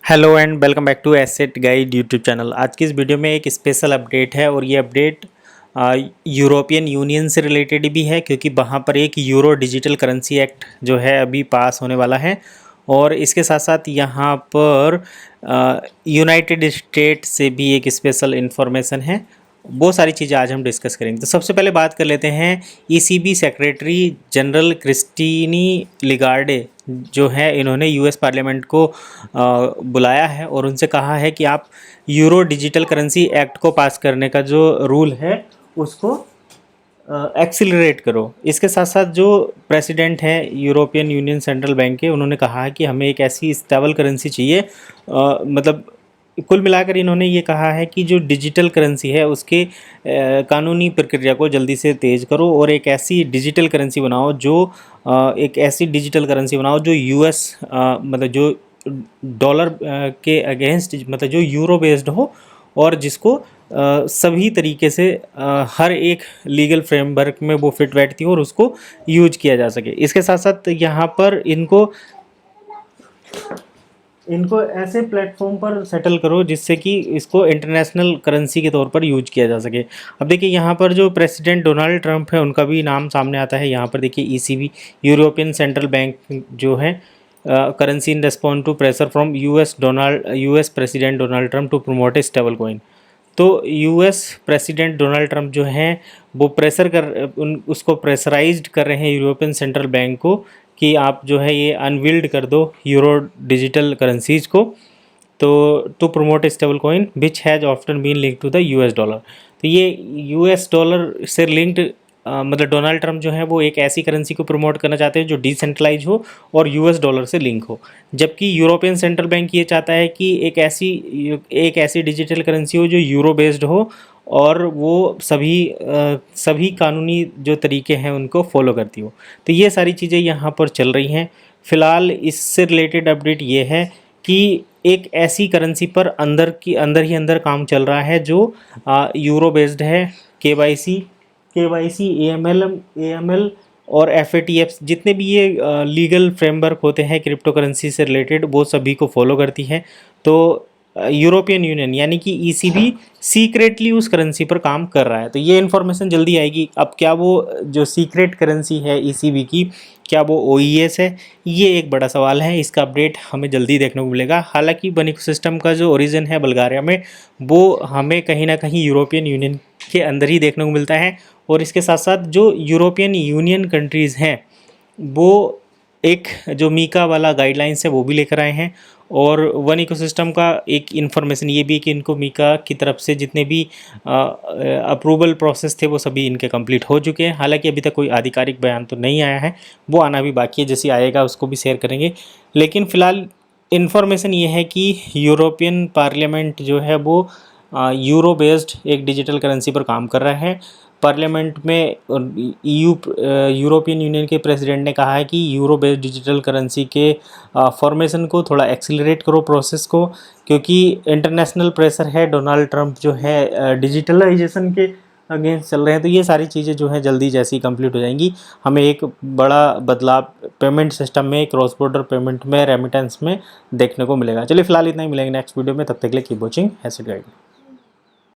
Hello and welcome back to asset guide YouTube channel. आज की इस वीडियो में एक स्पेशल अपडेट है और ये अपडेट यूरोपियन यूनियन से रिलेटेड भी है, क्योंकि वहाँ पर एक यूरो डिजिटल करेंसी एक्ट जो है अभी पास होने वाला है। और इसके साथ साथ यहाँ पर यूनाइटेड स्टेट से भी एक स्पेशल इन्फॉर्मेशन है। बहुत सारी चीज़ें आज हम डिस्कस करेंगे। तो सबसे पहले बात कर लेते हैं ईसीबी सेक्रेटरी जनरल क्रिस्टीनी लिगार्डे जो है, इन्होंने यूएस पार्लियामेंट को बुलाया है और उनसे कहा है कि आप यूरो डिजिटल करेंसी एक्ट को पास करने का जो रूल है उसको एक्सिलरेट करो। इसके साथ साथ जो प्रेसिडेंट हैं यूरोपियन यूनियन सेंट्रल बैंक के, उन्होंने कहा है कि हमें एक ऐसी स्टेबल करेंसी चाहिए, मतलब कुल मिलाकर इन्होंने ये कहा है कि जो डिजिटल करेंसी है उसके कानूनी प्रक्रिया को जल्दी से तेज़ करो और एक ऐसी डिजिटल करेंसी बनाओ जो यूएस मतलब जो डॉलर के अगेंस्ट, मतलब जो यूरो बेस्ड हो और जिसको सभी तरीके से हर एक लीगल फ्रेमवर्क में वो फिट बैठती हो और उसको यूज किया जा सके। इसके साथ साथ यहाँ पर इनको ऐसे प्लेटफॉर्म पर सेटल करो जिससे कि इसको इंटरनेशनल करेंसी के तौर पर यूज किया जा सके। अब देखिए यहाँ पर जो प्रेसिडेंट डोनाल्ड ट्रंप है उनका भी नाम सामने आता है। यहाँ पर देखिए ईसीबी यूरोपियन सेंट्रल बैंक जो है currency in response to pressure from US president Donald Trump to promote a stable coin. तो यूएस प्रेसिडेंट डोनाल्ड ट्रंप जो हैं वो उसको प्रेशराइज्ड कर रहे हैं यूरोपियन सेंट्रल बैंक को कि आप जो है ये अनवील्ड कर दो यूरो डिजिटल करेंसीज को, तो to promote stable coin which has often been linked to the US dollar. तो ये यूएस डॉलर से लिंक्ड मतलब डोनाल्ड ट्रंप जो है वो एक ऐसी करेंसी को प्रमोट करना चाहते हैं जो डिसेंट्रलाइज हो और यूएस डॉलर से लिंक हो, जबकि यूरोपियन सेंट्रल बैंक ये चाहता है कि एक ऐसी डिजिटल करेंसी हो जो यूरो बेस्ड हो और वो सभी कानूनी जो तरीके हैं उनको फॉलो करती हो। तो ये सारी चीज़ें यहाँ पर चल रही हैं। फ़िलहाल इससे रिलेटेड अपडेट ये है कि एक ऐसी करेंसी पर अंदर काम चल रहा है जो यूरो बेस्ड है। केवाईसी एएमएल और एफएटीएफ जितने भी ये लीगल फ्रेमवर्क होते हैं क्रिप्टो करेंसी से रिलेटेड, वो सभी को फॉलो करती है। तो यूरोपियन यूनियन यानी कि ईसीबी सीक्रेटली उस करेंसी पर काम कर रहा है। तो ये इन्फॉर्मेशन जल्दी आएगी। अब क्या वो जो सीक्रेट करेंसी है ईसीबी की, क्या वो ओईएस है, ये एक बड़ा सवाल है। इसका अपडेट हमें जल्दी देखने को मिलेगा। हालांकि वन इकोसिस्टम का जो ओरिजिन है बल्गारिया में, वो हमें कहीं ना कहीं यूरोपियन यूनियन के अंदर ही देखने को मिलता है। और इसके साथ साथ जो यूरोपियन यूनियन कंट्रीज़ हैं वो एक जो मीका वाला गाइडलाइंस है वो भी लेकर आए हैं। और वन इकोसिस्टम का एक इन्फॉर्मेशन ये भी है कि इनको मीका की तरफ से जितने भी अप्रूवल प्रोसेस थे वो सभी इनके कंप्लीट हो चुके हैं। हालांकि अभी तक कोई आधिकारिक बयान तो नहीं आया है, वो आना भी बाकी है। जैसे आएगा उसको भी शेयर करेंगे। लेकिन फ़िलहाल इन्फॉर्मेशन ये है कि यूरोपियन पार्लियामेंट जो है वो यूरो बेस्ड एक डिजिटल करेंसी पर काम कर रहा है। पार्लियामेंट में यूरोपियन यूनियन के प्रेसिडेंट ने कहा है कि यूरो बेस्ड डिजिटल करेंसी के फॉर्मेशन को थोड़ा एक्सीलरेट करो प्रोसेस को, क्योंकि इंटरनेशनल प्रेशर है। डोनाल्ड ट्रंप जो है डिजिटलाइजेशन के अगेंस्ट चल रहे हैं। तो ये सारी चीज़ें जो हैं जल्दी जैसे ही कंप्लीट हो जाएंगी, हमें एक बड़ा बदलाव पेमेंट सिस्टम में, क्रॉस बॉर्डर पेमेंट में, रेमिटेंस में देखने को मिलेगा। चलिए फिलहाल इतना ही, मिलेंगे नेक्स्ट वीडियो में। तब तक के लिए कीप वॉचिंग एसेट गाइड।